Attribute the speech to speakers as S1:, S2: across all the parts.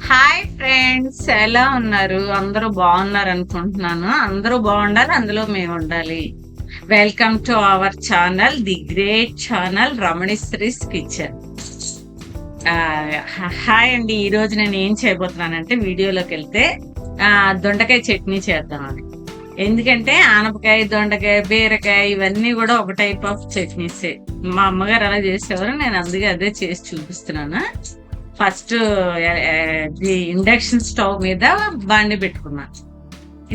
S1: Hi friends, ఎలా ఉన్నారు? అందరూ బాగున్నారు అనుకుంటున్నాను. అందరూ బాగుండాలి, అందులో మేము ఉండాలి. Welcome to our channel, the great channel Ramanisri's kitchen. Hi అండి. ఈ రోజు నేను ఏం చేయబోతున్నానంటే, వీడియోలోకి వెళ్తే దొండకాయ చట్నీ చేద్దామని. ఎందుకంటే ఆనపకాయ, దొండకాయ, బీరకాయ ఇవన్నీ కూడా ఒక టైప్ ఆఫ్ చట్నీసే. మా అమ్మగారు అలా చేసేవారు, నేను అందుకే అదే చేసి చూపిస్తున్నాను. ఫస్ట్ ఇండక్షన్ స్టవ్ మీద బండి పెట్టుకున్నాను.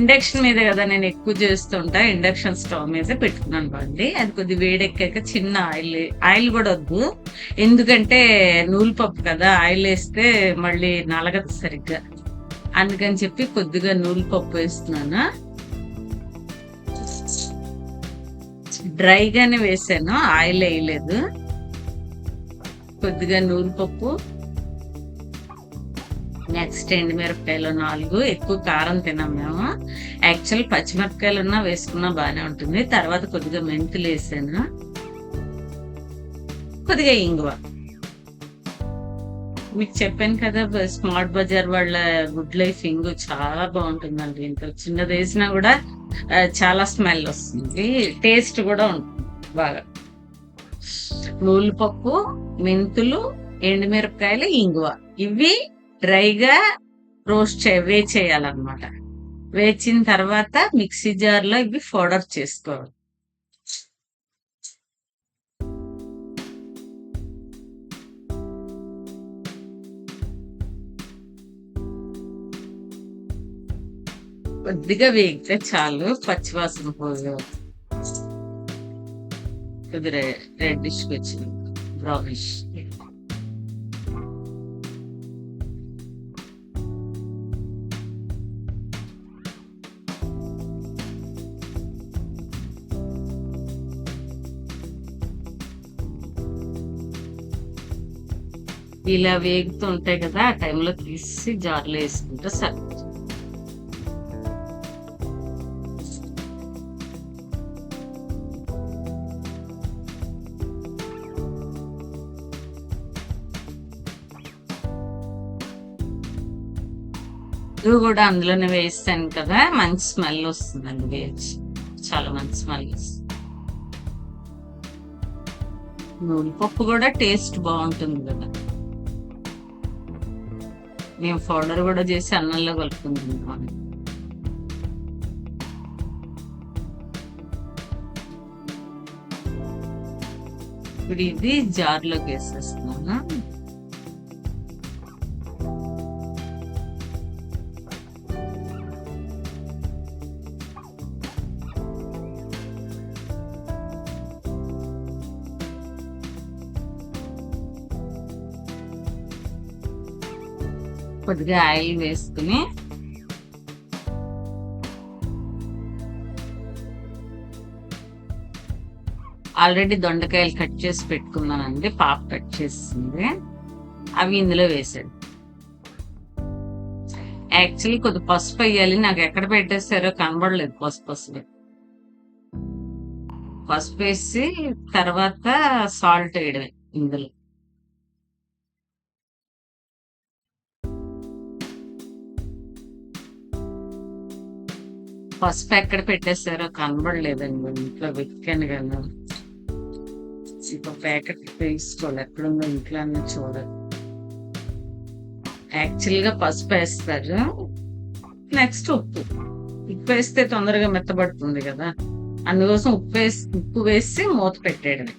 S1: ఇండక్షన్ మీద కదా నేను ఎక్కువ చేస్తుంటా. ఇండక్షన్ స్టవ్ మీద పెట్టుకున్నాను బండి. అది కొద్ది వేడెక్కాక చిన్న ఆయిల్ కూడా వద్దు, ఎందుకంటే నూలుపప్పు కదా, ఆయిల్ వేస్తే మళ్ళీ నలగదు సరిగ్గా. అందుకని చెప్పి కొద్దిగా నూలుపప్పు వేస్తున్నాను. డ్రైగానే వేసాను, ఆయిల్ వేయలేదు. కొద్దిగా నూలుపప్పు, నెక్స్ట్ ఎండుమిరపకాయలు 4. ఎక్కువ కారం తినాం మేము. యాక్చువల్ పచ్చిమిరపకాయలు ఉన్నా వేసుకున్నా బాగానే ఉంటుంది. తర్వాత కొద్దిగా మెంతులు వేసాను, కొద్దిగా ఇంగువ. మీకు చెప్పాను కదా, స్మార్ట్ బజార్ వాళ్ళ గుడ్ లైఫ్ ఇంగు చాలా బాగుంటుందండి. ఇంత చిన్నది వేసినా కూడా చాలా స్మెల్ వస్తుంది, టేస్ట్ కూడా ఉంటుంది బాగా. నూలుపప్పు, మెంతులు, ఎండుమిరపకాయలు, ఇంగువ ఇవి డ్రైగా వేచేయాలన్నమాట. వేచిన తర్వాత మిక్సీ జార్ లో ఇవి పౌడర్ చేసుకోవాలి. కొద్దిగా వేగితే చాలు, పచ్చివాసన పోయే కొద్దిగా రెడ్డిష్ వచ్చింది, బ్రౌనిష్. ఇలా వేగుతూ ఉంటాయి కదా, ఆ టైంలో తీసి జార్లో వేసుకుంటే సరే. ఇవి కూడా అందులోనే వేస్తాను కదా, మంచి స్మెల్ వస్తుందండి. వేసి చాలా మంచి స్మెల్ వస్తుంది. నూనెపప్పు కూడా టేస్ట్ బాగుంటుంది కదా. మేము పౌడర్ కూడా చేసి అన్నంలో కలుపుకుంటున్నాం. ఇప్పుడు ఇది జార్లోకి వేసేస్తున్నాను. కొద్దిగా ఆయిల్ వేసుకుని ఆల్రెడీ దొండకాయలు కట్ చేసి పెట్టుకున్నానండి, పాప కట్ చేసింది. అవి ఇందులో వేసాడు. యాక్చువల్లీ కొద్ది పసుపు వేయాలి, నాకు ఎక్కడ పెట్టేస్తారో కనబడలేదు. పసుపు వేసి తర్వాత సాల్ట్ వేయడమే ఇందులో. పసుపు ఎక్కడ పెట్టేసారో కనబడలేదండి, ఇంట్లో వెతికాను కదా. ఇంకో ప్యాకెట్ వేసుకోవాలి, ఎక్కడుందో ఇంట్లో అన్నీ చూడాలి. యాక్చువల్ గా పసుపు వేస్తారు, నెక్స్ట్ ఉప్పు వేస్తే తొందరగా మెత్తబడుతుంది కదా, అందుకోసం ఉప్పు వేసి మూత పెట్టేయడమే.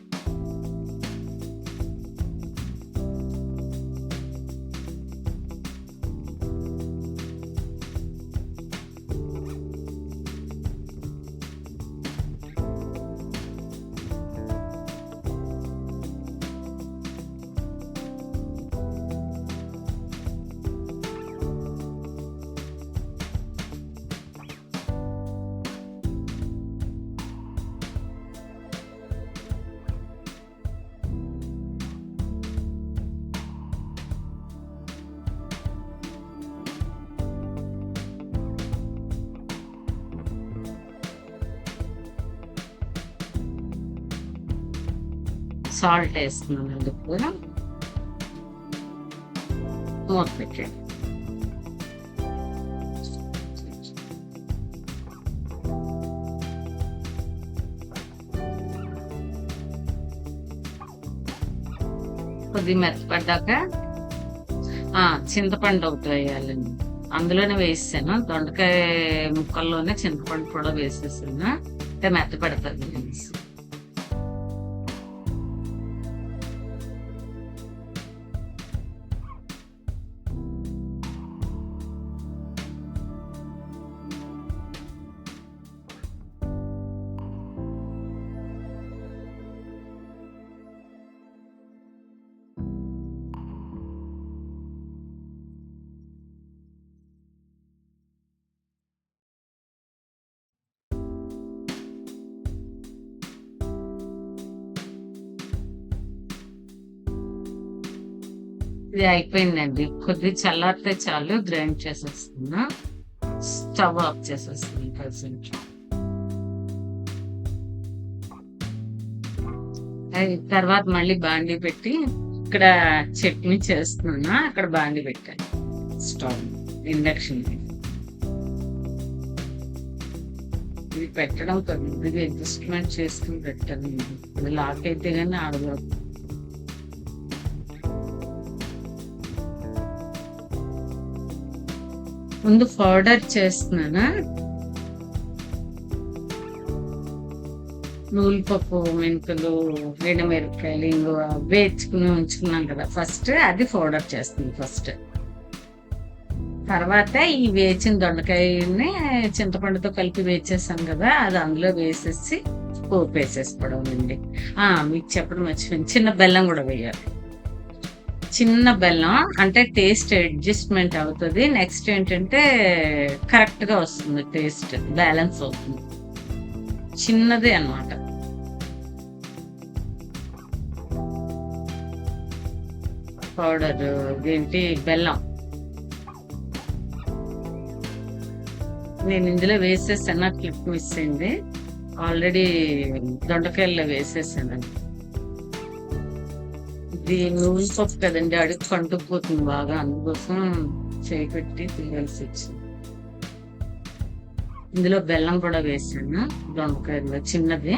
S1: సాల్ట్ వేస్తున్నానండి, కూడా మూత పెట్టండి. కొద్దిగా మెత్తపడ్డాక చింతపండు ఒకటి వేయాలండి. అందులోనే వేసాను. దొండకాయ ముక్కల్లోనే చింతపండు కూడా వేసేసాను. అంటే మెత్తపడుతుంది అనేసి. ఇది అయిపోయిందండి. కొద్దిగా చల్లారితే చాలు గ్రైండ్ చేసేస్తున్నా. స్టవ్ ఆఫ్ చేసేస్తుంది ప్రజెంట్. తర్వాత మళ్ళీ బాండీ పెట్టి ఇక్కడ చట్నీ చేస్తున్నా. అక్కడ బాండీ పెట్టాను స్టవ్ ఇండక్షన్ మీద. ఇది పెట్టడం కొద్దిగా అడ్జస్ట్మెంట్ చేసుకుని పెట్టాను. ఇది లాక్ అయితే కానీ ఆడదు. ముందు పౌడర్ చేస్తున్నానా. నూలుపప్పు, మెంతులు, ఎండుమిరపకాయలు, ఇంగువ వేయించుకుని ఉంచుకున్నాం కదా ఫస్ట్, అది పౌడర్ చేస్తుంది ఫస్ట్. తర్వాత ఈ వేచిన దొండకాయని చింతపండుతో కలిపి వేచేసాం కదా, అది అందులో వేసేసి పోపు వేసేసుకోవడం అండి. మీకు చెప్పడం మర్చిపోయింది, చిన్న బెల్లం కూడా వేయాలి. చిన్న బెల్లం అంటే టేస్ట్ అడ్జస్ట్మెంట్ అవుతుంది. నెక్స్ట్ ఏంటంటే కరెక్ట్ గా వస్తుంది, టేస్ట్ బ్యాలెన్స్ అవుతుంది. చిన్నదే అన్నమాట. పౌడర్ ఏంటి బెల్లం నేను ఇందులో వేసేసాను. క్లిప్ మిస్ అయింది. ఆల్రెడీ దొండకాయల్లో వేసేసాను. ఇది నూనె పప్పు కదండి, అడుగు కంటుకుపోతుంది బాగా, అందుకోసం చేయి పెట్టి తీయాల్సి వచ్చింది. ఇందులో బెల్లం కూడా వేసాను దొండకాయలో, చిన్నది.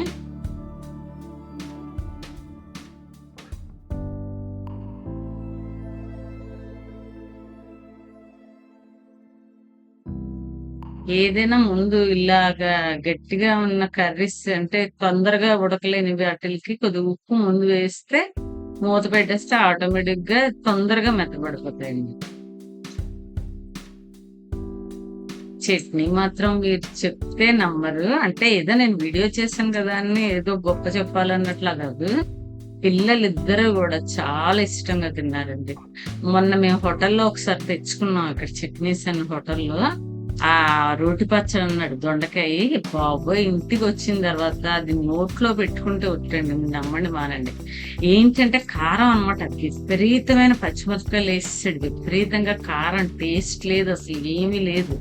S1: ఏదైనా ముందు ఇలాగా గట్టిగా ఉన్న కర్రీస్ అంటే తొందరగా ఉడకలేని వాటికి కొద్దిగా ఉప్పు ముందు వేస్తే, మూత పెట్టేస్తే ఆటోమేటిక్ గా తొందరగా మెత్తబడిపోతాయండి. చట్నీ మాత్రం మీరు చెప్తే నమ్మరు. అంటే ఏదో నేను వీడియో చేశాను కదా అని ఏదో గొప్ప చెప్పాలన్నట్లా కాదు. పిల్లలు ఇద్దరు కూడా చాలా ఇష్టంగా తిన్నారండి. మొన్న మేము హోటల్లో ఒకసారి తెచ్చుకున్నాం, అక్కడ చట్నీస్ అన్న హోటల్లో. ఆ రోటి పచ్చడి అన్నాడు దొండకాయ, బాబోయ్ ఇంటికి వచ్చిన తర్వాత అది నోట్లో పెట్టుకుంటే ఒట్టండి, నమ్మండి మానండి. ఏంటంటే కారం అనమాట, విపరీతమైన పచ్చిమిరపకాయలు వేసాడు, విపరీతంగా కారం, టేస్ట్ లేదు అసలు, ఏమీ లేదు.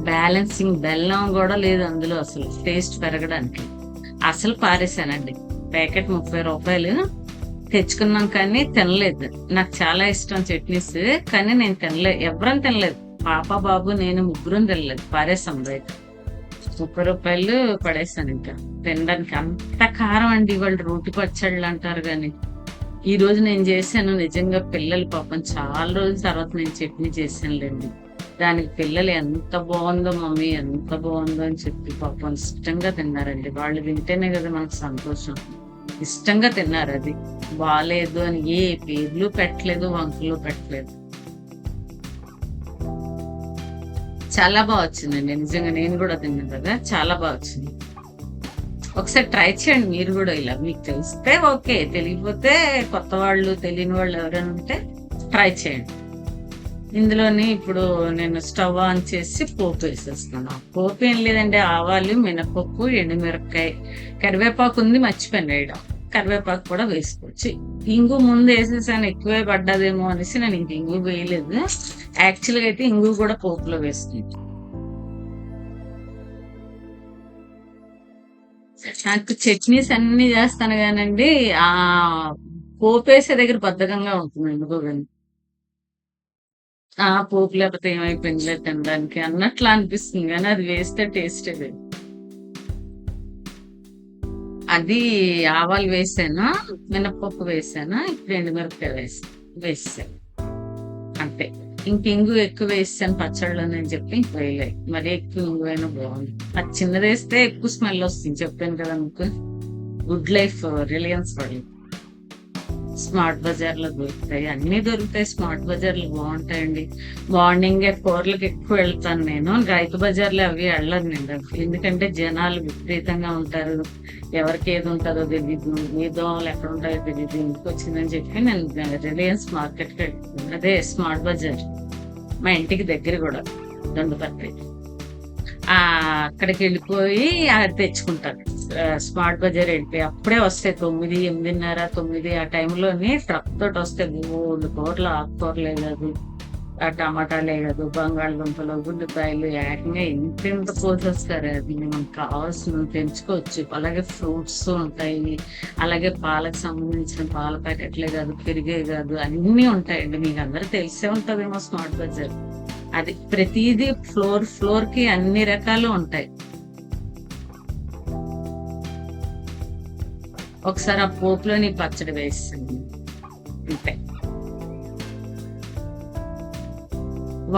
S1: బ్యాలెన్సింగ్ బెల్లం కూడా లేదు అందులో అసలు, టేస్ట్ పెరగడానికి. అసలు పారేసానండి. ప్యాకెట్ 30 రూపాయలు తెచ్చుకున్నాం కానీ తినలేదు. నాకు చాలా ఇష్టం చట్నీస్, కానీ నేను తినలేదు, ఎవరని తినలేదు. పాప, బాబు, నేను ముగ్గురం తినలేదు, పారేసాం బయట. 30 రూపాయలు పడేసాను. ఇంకా తినడానికి అంత కారం అండి. వాళ్ళు రోటి పచ్చళ్ళు అంటారు కానీ, ఈ రోజు నేను చేశాను. నిజంగా పిల్లలు పాపం చాలా రోజుల తర్వాత నేను చట్నీ చేశానులేండి. దానికి పిల్లలు ఎంత బాగుందో మమ్మీ, ఎంత బాగుందో అని చెప్పి పాపం ఇష్టంగా తిన్నారండి. వాళ్ళు తింటేనే కదా మనకు సంతోషం. ఇష్టంగా తిన్నారు. అది బాగాలేదు అని ఏ పేర్లు పెట్టలేదు, వంకలు పెట్టలేదు. చాలా బాగా వచ్చిందండి నిజంగా. నేను కూడా తిన్నాను కదా, చాలా బాగా వచ్చింది. ఒకసారి ట్రై చేయండి మీరు కూడా ఇలా. మీకు తెలిస్తే ఓకే, తెలియకపోతే కొత్త వాళ్ళు, తెలియని వాళ్ళు ఎవరైనా ఉంటే ట్రై చేయండి. ఇందులోని ఇప్పుడు నేను స్టవ్ ఆన్ చేసి పోపు వేసేస్తున్నాను. పోపు ఏం లేదండి, ఆవాలు, మినపప్పు, ఎండుమిరపకాయ, కరివేపాకు ఉంది, మర్చిపోయాను వేయడం. కరివేపాకు కూడా వేసుకోవచ్చు. ఇంగు ముందు వేసేసాను, ఎక్కువే పడ్డదేమో అనేసి నేను ఇంక ఇంగు వేయలేదు. యాక్చువల్గా అయితే ఇంగు కూడా పోపులో వేసుకుంటాను. నాకు చట్నీస్ అన్ని చేస్తాను కానండి, ఆ పోపేసే దగ్గర బద్ధకంగా ఉంటుంది ఎందుకో కానీ. పోపు లేకపోతే ఏమైపోయిందిలే తినడానికి అన్నట్లు అనిపిస్తుంది, కానీ అది వేస్తే టేస్ట్ లేదు. అది ఆవాలు వేసాను, మినపప్పు వేసాను, ఇప్పుడు ఎండుమిరపకాయ వేసాను అంతే. ఇంగు ఎక్కువ వేసాను పచ్చళ్ళని అని చెప్పి ఇంక వేయలేదు. మరీ ఎక్కువ ఇంగు అయినా బాగుంది. అది చిన్నది వేస్తే ఎక్కువ స్మెల్ వస్తుంది, చెప్పాను కదా మీకు. గుడ్ లైఫ్ రిలయన్స్ వాళ్ళు స్మార్ట్ బజార్ లో దొరుకుతాయి, అన్ని దొరుకుతాయి. స్మార్ట్ బజార్లు బాగుంటాయండి. మార్నింగ్ కూరలకు ఎక్కువ వెళ్తాను నేను. రైతు బజార్లో అవి వెళ్ళను నేను, ఎందుకంటే జనాలు విపరీతంగా ఉంటారు. ఎవరికి ఏది ఉంటుందో తెలీదు, ఏ దోమలు ఎక్కడ ఉంటాయో తెలీదు. ఇంటికి వచ్చిందని చెప్పి నేను రిలయన్స్ మార్కెట్ కి వెళ్తాను, అదే స్మార్ట్ బజార్. మా ఇంటికి దగ్గర కూడా, దొండపర్తి. అక్కడికి వెళ్ళిపోయి అది తెచ్చుకుంటాను. స్మార్ట్ బజార్ వెళ్ళిపోయి అప్పుడే వస్తాయి 9, 8:30, 9 ఆ టైంలోని ట్రక్ తోటి వస్తాయి. మూడు కూరలు, ఆకుకూరలే కాదు, టమాటాలే కాదు, బంగాళదుంపలు, గుండెకాయలు, ఏకంగా ఇంత కోసేస్తారు. అది మనకు కావాల్సిన పెంచుకోవచ్చు. అలాగే ఫ్రూట్స్ ఉంటాయి, అలాగే పాలకు సంబంధించిన పాల ప్యాకెట్లే కాదు, పెరిగే కాదు, అన్ని ఉంటాయండి. మీకు అందరూ తెలిసే ఉంటదేమో స్మార్ట్ బజార్. అది ప్రతిదీ ఫ్లోర్ ఫ్లోర్ కి అన్ని రకాలు ఉంటాయి. ఒకసారి ఆ పోపులోని పచ్చడి వేస్తుంది అంతే.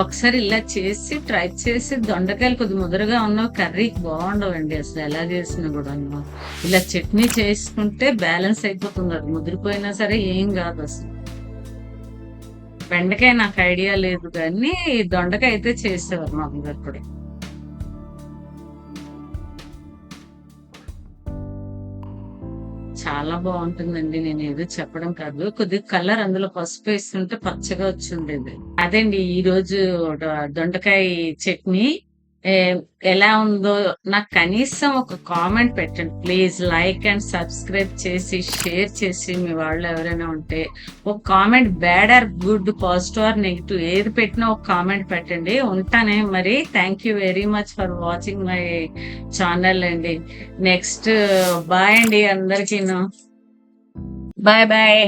S1: ఒకసారి ఇలా చేసి ట్రై చేసి, దొండకాయలు కొద్ది ముదరగా ఉన్న కర్రీకి బాగుండవండి అసలు, ఎలా చేసినా కూడా. ఇలా చట్నీ చేసుకుంటే బ్యాలెన్స్ అయిపోతుంది. అది ముదిరిపోయినా సరే ఏం కాదు అసలు. బెండకాయ నాకు ఐడియా లేదు, కానీ దొండకాయ అయితే చేసేవారు మా అమ్మగారు కూడా. చాలా బాగుంటుందండి. నేను ఏదో చెప్పడం కాదు, కొద్దిగా కలర్ అందులో పసుపు వేస్తుంటే పచ్చగా వచ్చిండేది. అదండి ఈ రోజు దొండకాయ చట్నీ. ఏ, ఎలా ఉందో నాకు కనీసం ఒక కామెంట్ పెట్టండి ప్లీజ్. లైక్ అండ్ సబ్స్క్రైబ్ చేసి షేర్ చేసి, మీ వాళ్ళు ఎవరైనా ఉంటే ఒక comment, bad or good, positive or negative, ఏది పెట్టినా ఒక కామెంట్ పెట్టండి. ఉంటానే మరి. Thank you very much for watching my channel అండి. నెక్స్ట్ బాయ్ అండి అందరికీను. Bye bye.